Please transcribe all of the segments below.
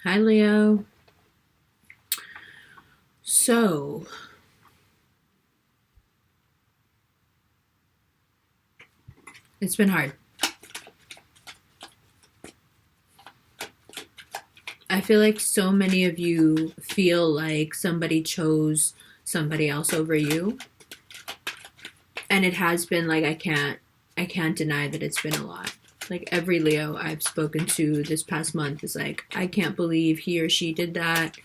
Hi, Leo. So, it's been hard. I feel like so many of you feel like somebody chose somebody else over you. And it has been like, I can't deny that it's been a lot. Like every Leo I've spoken to this past month is like, I can't believe he or she did that.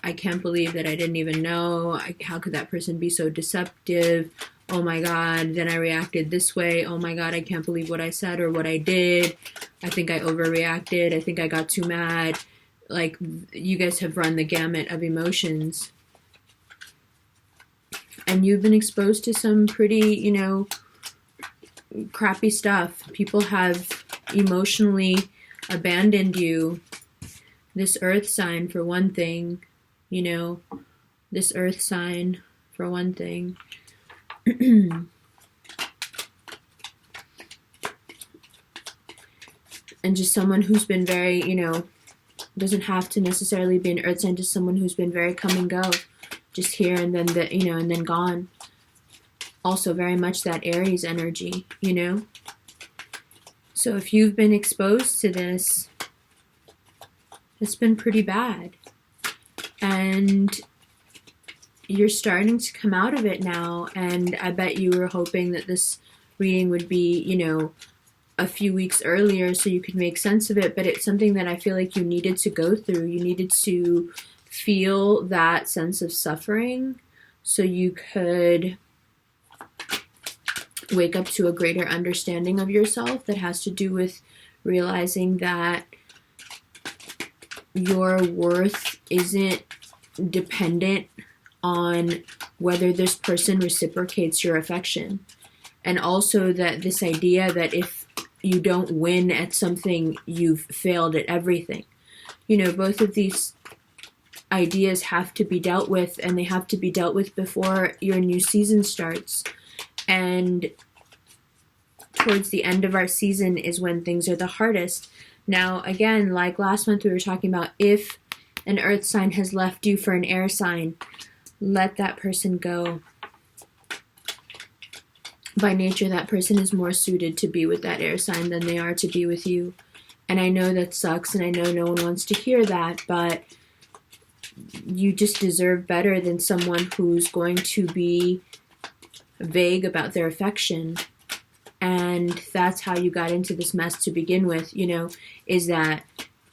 I can't believe that I didn't even know. How could that person be so deceptive? Oh my God, then I reacted this way. Oh my God, I can't believe what I said or what I did. I think I overreacted. I think I got too mad. Like, you guys have run the gamut of emotions. And you've been exposed to some pretty, crappy stuff. People have emotionally abandoned you. This earth sign, for one thing, this earth sign, for one thing. And just someone who's been very, doesn't have to necessarily be an earth sign, just someone who's been very come and go, just here and then, and then gone. Also very much that Aries energy, So if you've been exposed to this, it's been pretty bad. And you're starting to come out of it now, and I bet you were hoping that this reading would be, a few weeks earlier so you could make sense of it, but it's something that I feel like you needed to go through. You needed to feel that sense of suffering so you could wake up to a greater understanding of yourself that has to do with realizing that your worth isn't dependent on whether this person reciprocates your affection. And also that this idea that if you don't win at something, you've failed at everything. Both of these ideas have to be dealt with, and they have to be dealt with before your new season starts. And towards the end of our season is when things are the hardest. Now, again, like last month we were talking about, if an earth sign has left you for an air sign, let that person go. By nature, that person is more suited to be with that air sign than they are to be with you. And I know that sucks, and I know no one wants to hear that, but you just deserve better than someone who's going to be vague about their affection. And that's how you got into this mess to begin with, is that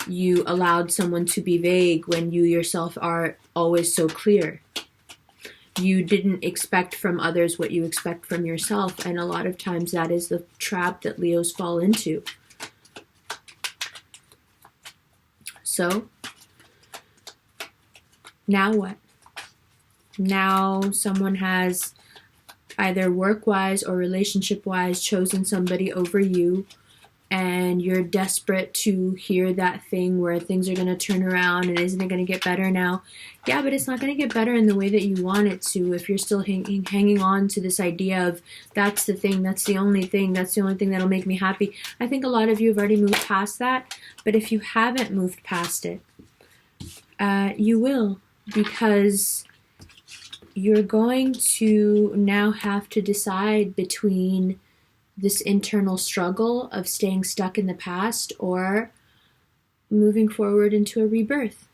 you allowed someone to be vague when you yourself are always so clear. You didn't expect from others what you expect from yourself, and a lot of times that is the trap that Leos fall into. So, now what? Now someone has either work-wise or relationship-wise chosen somebody over you, and you're desperate to hear that thing where things are going to turn around and isn't it going to get better now? Yeah, but it's not going to get better in the way that you want it to if you're still hanging on to this idea of that's the thing, that's the only thing that'll make me happy. I think a lot of you have already moved past that, but if you haven't moved past it, you will, because you're going to now have to decide between this internal struggle of staying stuck in the past or moving forward into a rebirth.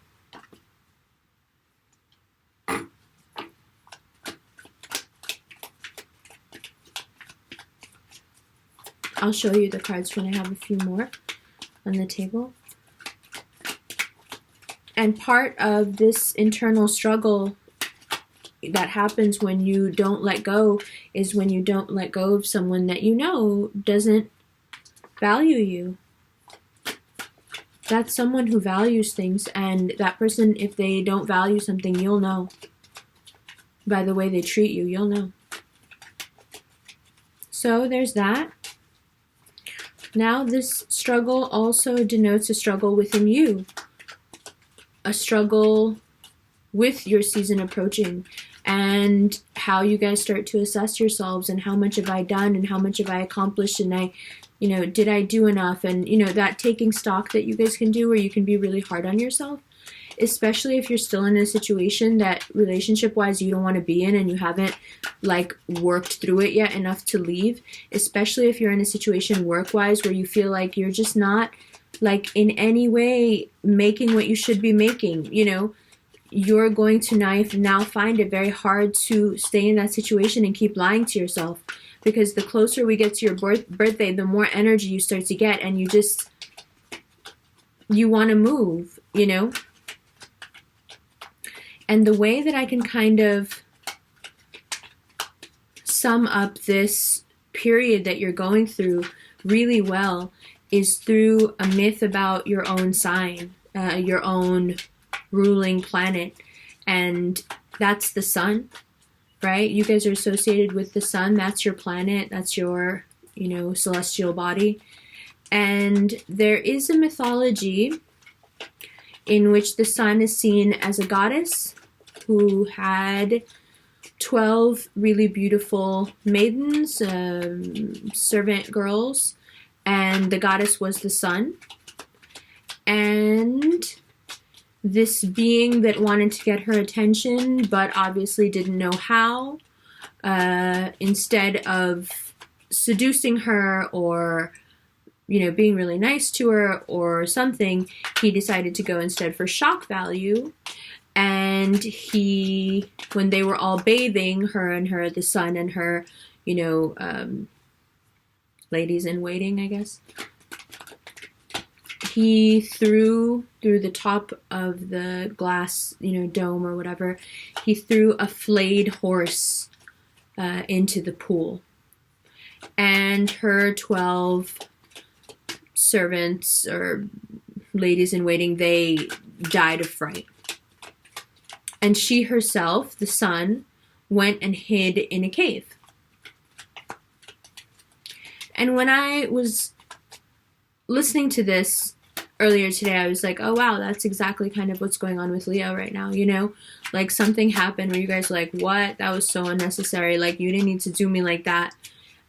I'll show you the cards when I have a few more on the table. And part of this internal struggle that happens when you don't let go is when you don't let go of someone that doesn't value you. That's someone who values things, and that person, if they don't value something, you'll know. By the way they treat you, you'll know. So there's that. Now this struggle also denotes a struggle within you. A struggle with your season approaching. and how you guys start to assess yourselves and how much have I done and how much have I accomplished, and did I do enough? And, that taking stock that you guys can do where you can be really hard on yourself, especially if you're still in a situation that relationship-wise you don't want to be in and you haven't, worked through it yet enough to leave, especially if you're in a situation work-wise where you feel like you're just not, in any way making what you should be making, you're going to now find it very hard to stay in that situation and keep lying to yourself, because the closer we get to your birthday, the more energy you start to get, and you want to move, And the way that I can kind of sum up this period that you're going through really well is through a myth about your own sign, your own ruling planet, and that's the sun, right? You guys are associated with the sun. That's your planet. That's your, celestial body. And there is a mythology in which the sun is seen as a goddess who had 12 really beautiful maidens, servant girls, and the goddess was the sun. And this being that wanted to get her attention, but obviously didn't know how, instead of seducing her or, being really nice to her or something, he decided to go instead for shock value. And when they were all bathing, the sun and her, ladies in waiting, I guess, he threw through the top of the glass, dome or whatever, he threw a flayed horse into the pool. And her 12 servants or ladies in waiting, they died of fright. And she herself, the sun, went and hid in a cave. And when I was listening to this earlier today, I was like, oh wow, that's exactly kind of what's going on with Leo right now, something happened where you guys were like, what? That was so unnecessary. You didn't need to do me like that.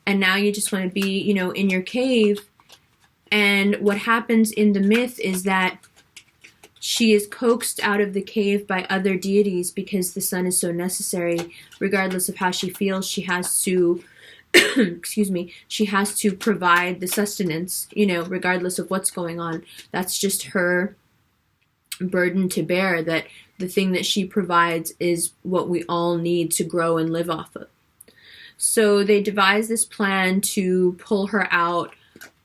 And now you just want to be, in your cave. And what happens in the myth is that she is coaxed out of the cave by other deities because the sun is so necessary. Regardless of how she feels, she has to, she has to provide the sustenance, regardless of what's going on. That's just her burden to bear, that the thing that she provides is what we all need to grow and live off of. So they devise this plan to pull her out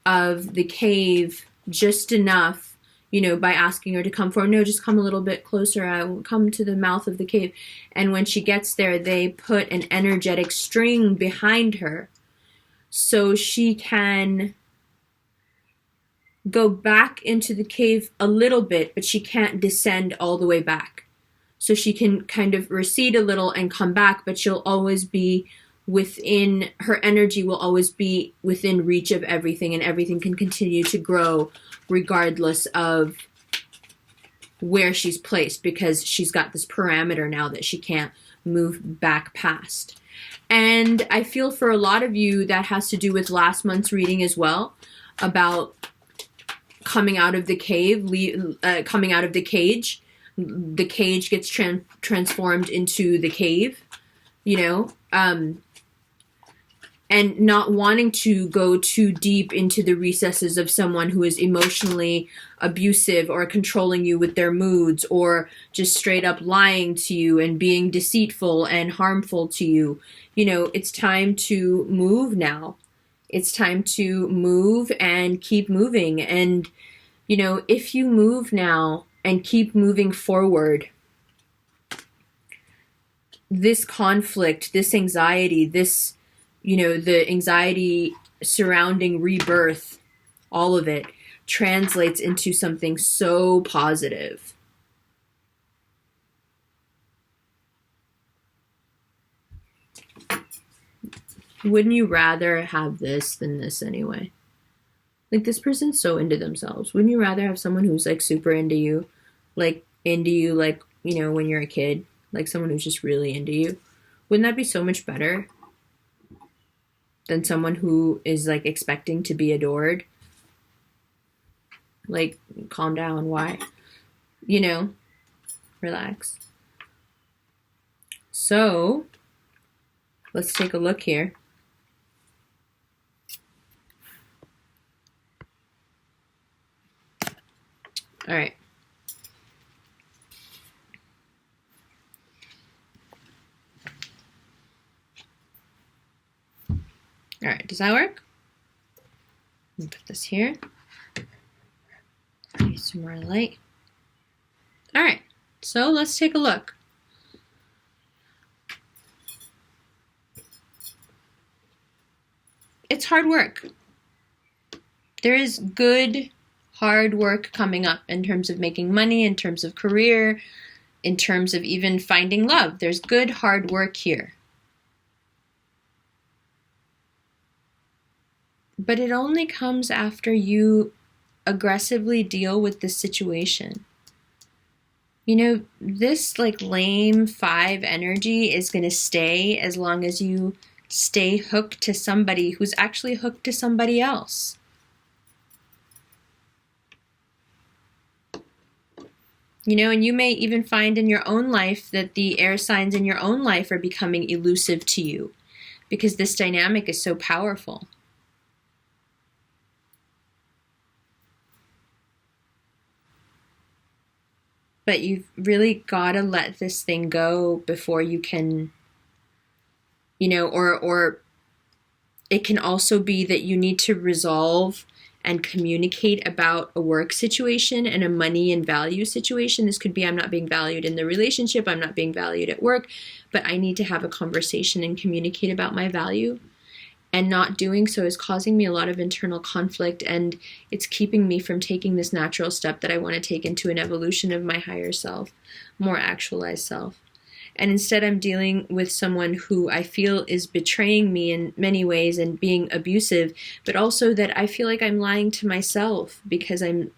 of the cave just enough, by asking her to come forward. No, just come a little bit closer. I will come to the mouth of the cave. And when she gets there, they put an energetic string behind her so she can go back into the cave a little bit, but she can't descend all the way back. So she can kind of recede a little and come back, but she'll always be within, her energy will always be within reach of everything, and everything can continue to grow regardless of where she's placed, because she's got this parameter now that she can't move back past. And I feel for a lot of you that has to do with last month's reading as well, about coming out of the cave, coming out of the cage. The cage gets transformed into the cave, and not wanting to go too deep into the recesses of someone who is emotionally abusive or controlling you with their moods, or just straight up lying to you and being deceitful and harmful to you. It's time to move now. It's time to move and keep moving. And, if you move now and keep moving forward, this conflict, this anxiety, this, the anxiety surrounding rebirth, all of it translates into something so positive. Wouldn't you rather have this than this anyway? This person's so into themselves. Wouldn't you rather have someone who's super into you, when you're a kid? like someone who's just really into you. Wouldn't that be so much better than someone who is like expecting to be adored? Like, calm down. Why? You know, relax. So, let's take a look here. All right. All right, does that work? Let me put this here. Use some more light. All right, so let's take a look. It's hard work. There is good, hard work coming up in terms of making money, in terms of career, in terms of even finding love. There's good, hard work here. But it only comes after you aggressively deal with the situation. You know, this like lame 5 energy is going to stay as long as you stay hooked to somebody who's actually hooked to somebody else. You know, and you may even find in your own life that the air signs in your own life are becoming elusive to you because this dynamic is so powerful. But you've really got to let this thing go before you can, you know, or it can also be that you need to resolve and communicate about a work situation and a money and value situation. This could be, I'm not being valued in the relationship, I'm not being valued at work, but I need to have a conversation and communicate about my value. And not doing so is causing me a lot of internal conflict, and it's keeping me from taking this natural step that I want to take into an evolution of my higher self, more actualized self. And instead I'm dealing with someone who I feel is betraying me in many ways and being abusive, but also that I feel like I'm lying to myself because I'm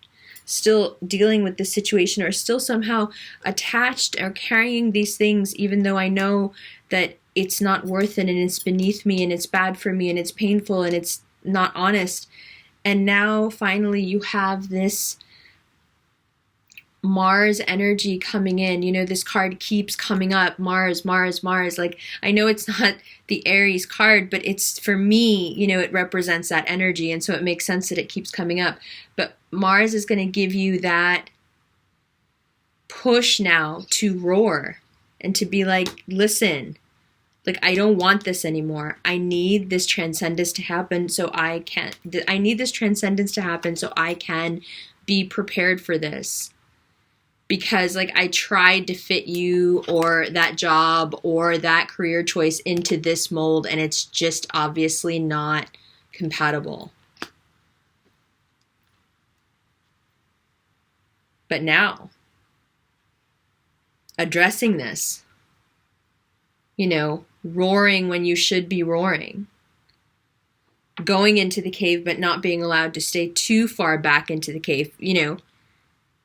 still dealing with this situation or still somehow attached or carrying these things, even though I know that it's not worth it and it's beneath me and it's bad for me and it's painful and it's not honest. And now finally you have this Mars energy coming in. You know, this card keeps coming up. Mars, Mars, Mars. Like, I know it's not the Aries card, but it's, for me, you know, it represents that energy. And so it makes sense that it keeps coming up. But Mars is going to give you that push now to roar and to be like, listen, like, I don't want this anymore. I need this transcendence to happen so I can be prepared for this. Because, like, I tried to fit you or that job or that career choice into this mold, and it's just obviously not compatible. But now, addressing this, you know, roaring when you should be roaring, going into the cave but not being allowed to stay too far back into the cave, you know,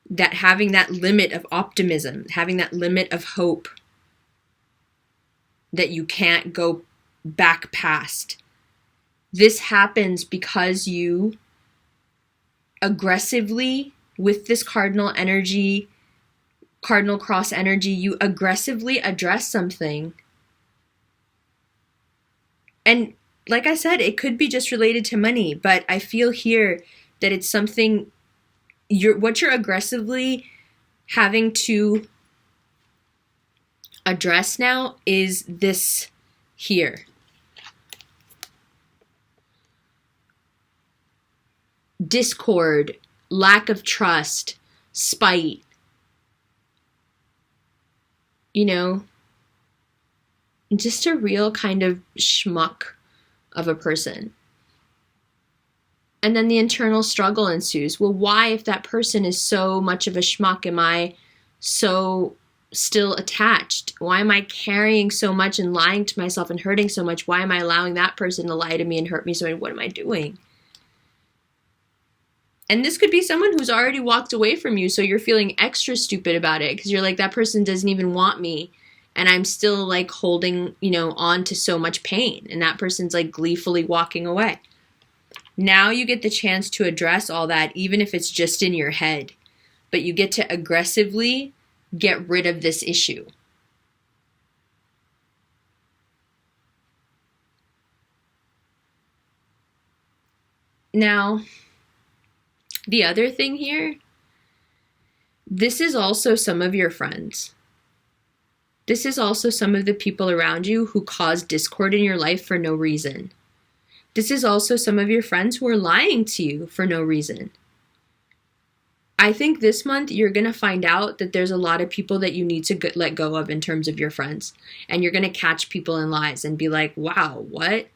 that having that limit of optimism, having that limit of hope that you can't go back past. This happens because you aggressively, with this cardinal energy, cardinal cross energy, you aggressively address something. And like I said, it could be just related to money, but I feel here that it's something what you're aggressively having to address now is this here. Discord, lack of trust, spite. You know, just a real kind of schmuck of a person. And then the internal struggle ensues. Well, why, if that person is so much of a schmuck, am I so still attached? Why am I carrying so much and lying to myself and hurting so much? Why am I allowing that person to lie to me and hurt me so much? What am I doing? And this could be someone who's already walked away from you, so you're feeling extra stupid about it because you're like, that person doesn't even want me. and I'm still like holding, on to so much pain, and that person's like gleefully walking away. Now you get the chance to address all that, even if it's just in your head, but you get to aggressively get rid of this issue. Now, the other thing here, this is also some of your friends. This is also some of the people around you who cause discord in your life for no reason. This is also some of your friends who are lying to you for no reason. I think this month you're going to find out that there's a lot of people that you need to let go of in terms of your friends. And you're going to catch people in lies and be like, wow, what?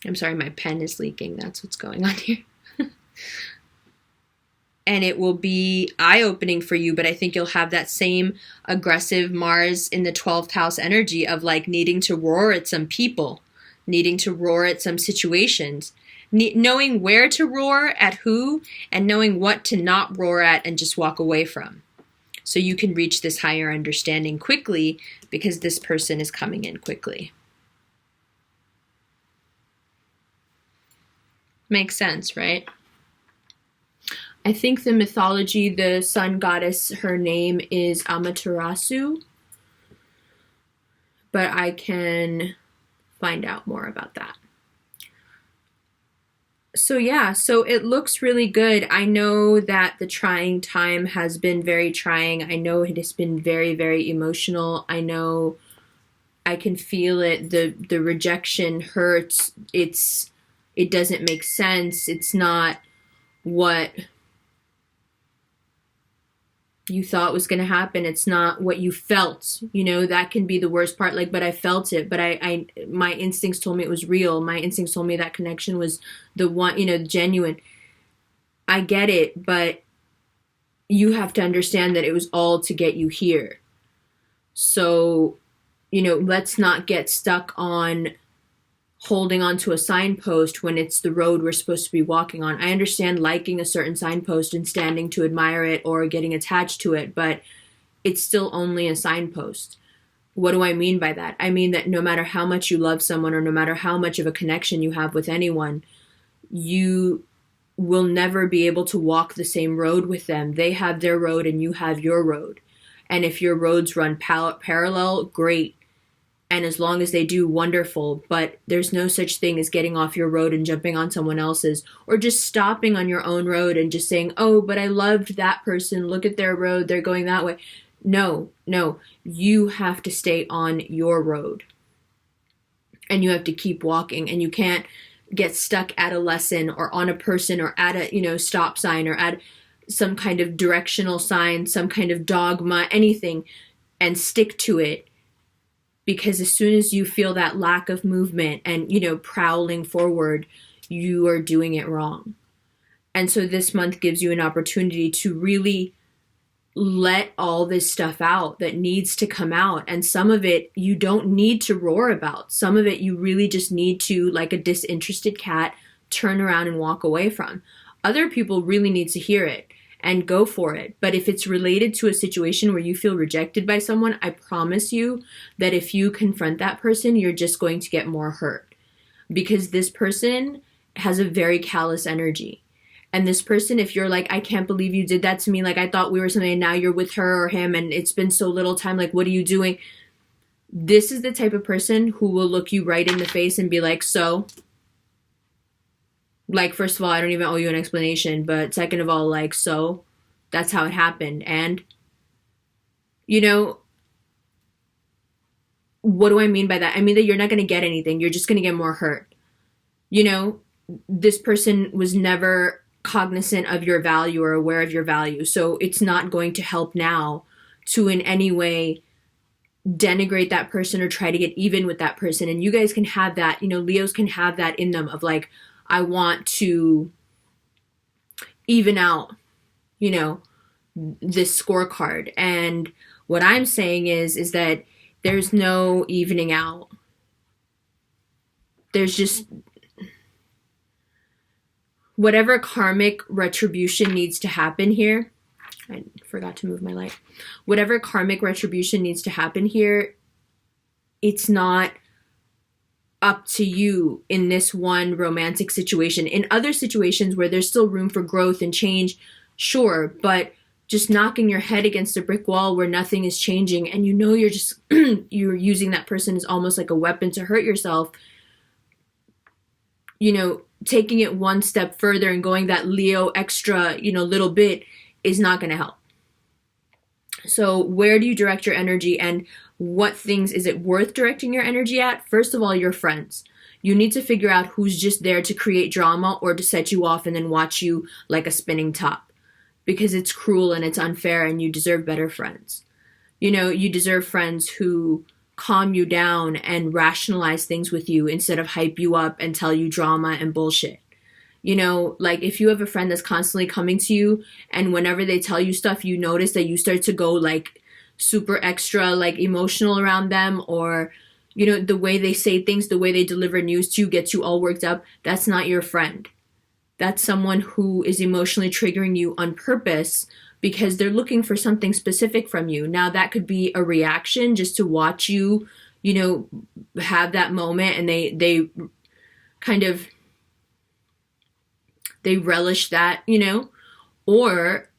I'm sorry, my pen is leaking. That's what's going on here. And it will be eye-opening for you, but I think you'll have that same aggressive Mars in the 12th house energy of like needing to roar at some people, needing to roar at some situations, knowing where to roar at who, and knowing what to not roar at and just walk away from. So you can reach this higher understanding quickly because this person is coming in quickly. Makes sense, right? I think the mythology, the sun goddess, her name is Amaterasu, but I can find out more about that. So yeah, so it looks really good. I know that the trying time has been very trying. I know it has been very, very emotional. I know I can feel it. The rejection hurts. It doesn't make sense. It's not what you thought was going to happen. It's not what you felt. That can be the worst part. Like, but I felt it. But my instincts told me it was real. My instincts told me that connection was the one, genuine. I get it, but you have to understand that it was all to get you here. So, let's not get stuck on holding onto a signpost when it's the road we're supposed to be walking on. I understand liking a certain signpost and standing to admire it or getting attached to it, but it's still only a signpost. What do I mean by that? I mean that no matter how much you love someone or no matter how much of a connection you have with anyone, you will never be able to walk the same road with them. They have their road and you have your road. And if your roads run parallel, great. And as long as they do, wonderful. But there's no such thing as getting off your road and jumping on someone else's, or just stopping on your own road and just saying, oh, but I loved that person. Look at their road. They're going that way. No. You have to stay on your road. And you have to keep walking. And you can't get stuck at a lesson or on a person or at a, stop sign or at some kind of directional sign, some kind of dogma, anything, and stick to it. Because as soon as you feel that lack of movement and, prowling forward, you are doing it wrong. And so this month gives you an opportunity to really let all this stuff out that needs to come out. And some of it you don't need to roar about. Some of it you really just need to, like a disinterested cat, turn around and walk away from. Other people really need to hear it and go for it. But if it's related to a situation where you feel rejected by someone, I promise you that if you confront that person, you're just going to get more hurt. Because this person has a very callous energy. And this person, if you're like, I can't believe you did that to me, like I thought we were something and now you're with her or him and it's been so little time, like what are you doing? This is the type of person who will look you right in the face and be like, so? Like, first of all, I don't even owe you an explanation, but second of all, like, so? That's how it happened. And, what do I mean by that? I mean that you're not going to get anything. You're just going to get more hurt. This person was never cognizant of your value or aware of your value. So it's not going to help now to in any way denigrate that person or try to get even with that person. And you guys can have that, Leos can have that in them of like, I want to even out, this scorecard. And what I'm saying is that there's no evening out. There's just, whatever karmic retribution needs to happen here, I forgot to move my light. Whatever karmic retribution needs to happen here, it's not up to you in this one romantic situation. In other situations where there's still room for growth and change, sure, but just knocking your head against a brick wall where nothing is changing and you know you're just you're using that person as almost like a weapon to hurt yourself, you know, taking it one step further and going that Leo extra, you know, little bit is not going to help. So where do you direct your energy, and what things is it worth directing your energy at? First of all, your friends. You need to figure out who's just there to create drama or to set you off and then watch you like a spinning top, because it's cruel and it's unfair and you deserve better friends. You know, you deserve friends who calm you down and rationalize things with you instead of hype you up and tell you drama and bullshit. You know, like if you have a friend that's constantly coming to you and whenever they tell you stuff, you notice that you start to go like super extra, like emotional around them, or, you know, the way they say things, the way they deliver news to you gets you all worked up. That's not your friend. That's someone who is emotionally triggering you on purpose because they're looking for something specific from you. Now that could be a reaction just to watch you, you know, have that moment, and they kind of, they relish that, you know, or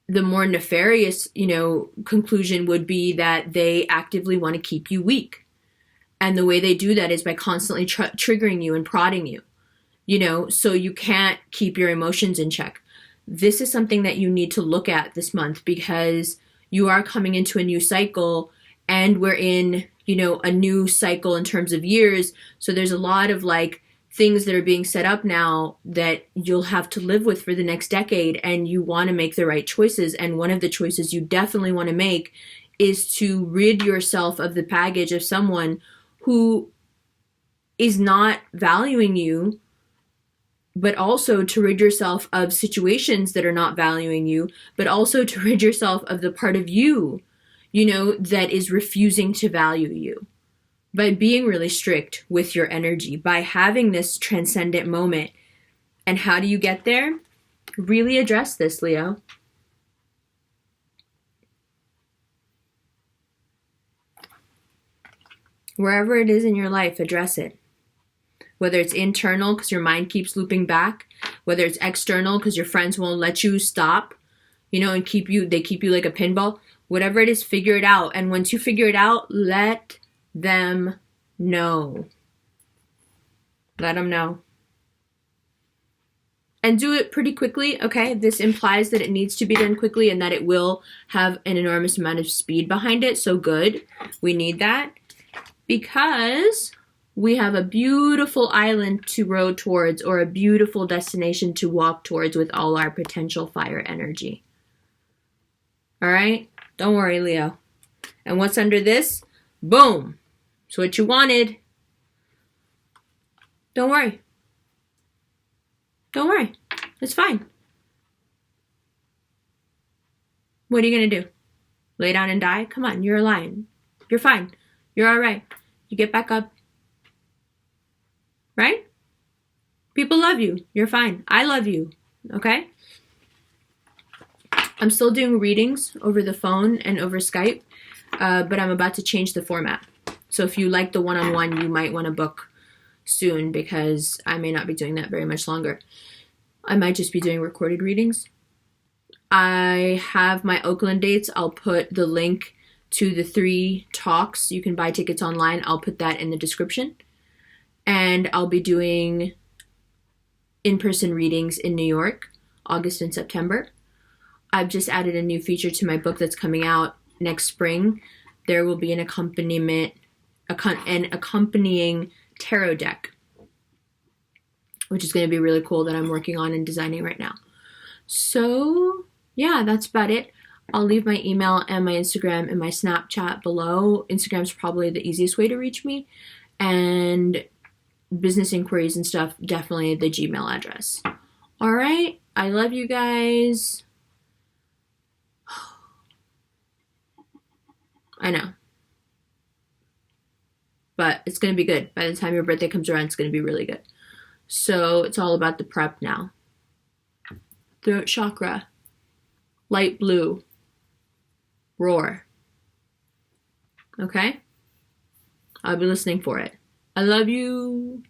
the more nefarious, you know, conclusion would be that they actively want to keep you weak. And the way they do that is by constantly triggering you and prodding you, you know, so you can't keep your emotions in check. This is something that you need to look at this month because you are coming into a new cycle and we're in, you know, a new cycle in terms of years. So there's a lot of like things that are being set up now that you'll have to live with for the next decade, and you want to make the right choices. And one of the choices you definitely want to make is to rid yourself of the baggage of someone who is not valuing you, but also to rid yourself of situations that are not valuing you, but also to rid yourself of the part of you, you know, that is refusing to value you. By being really strict with your energy, by having this transcendent moment. And how do you get there? Really address this, Leo. Wherever it is in your life, address it. Whether it's internal because your mind keeps looping back, whether it's external because your friends won't let you stop, you know, and they keep you like a pinball. Whatever it is, figure it out. And once you figure it out, let them know. Let them know. And do it pretty quickly, okay? This implies that it needs to be done quickly and that it will have an enormous amount of speed behind it. So good. We need that because we have a beautiful island to row towards, or a beautiful destination to walk towards with all our potential fire energy. All right? Don't worry, Leo. And what's under this? Boom. It's what you wanted. Don't worry. Don't worry. It's fine. What are you going to do? Lay down and die? Come on, you're a lion. You're fine. You're all right. You get back up. Right? People love you. You're fine. I love you. Okay? I'm still doing readings over the phone and over Skype, but I'm about to change the format. So if you like the one-on-one, you might want to book soon because I may not be doing that very much longer. I might just be doing recorded readings. I have my Oakland dates. I'll put the link to the 3 talks. You can buy tickets online. I'll put that in the description. And I'll be doing in-person readings in New York, August and September. I've just added a new feature to my book that's coming out next spring. There will be an accompanying tarot deck, which is going to be really cool, that I'm working on and designing right now. So yeah, that's about it. I'll leave my email and my Instagram and my Snapchat below. Instagram's probably the easiest way to reach me, and business inquiries and stuff, definitely the Gmail address. All right, I love you guys. I know. But it's going to be good. By the time your birthday comes around, it's going to be really good. So it's all about the prep now. throat chakra, light blue, roar. Okay? I'll be listening for it. I love you.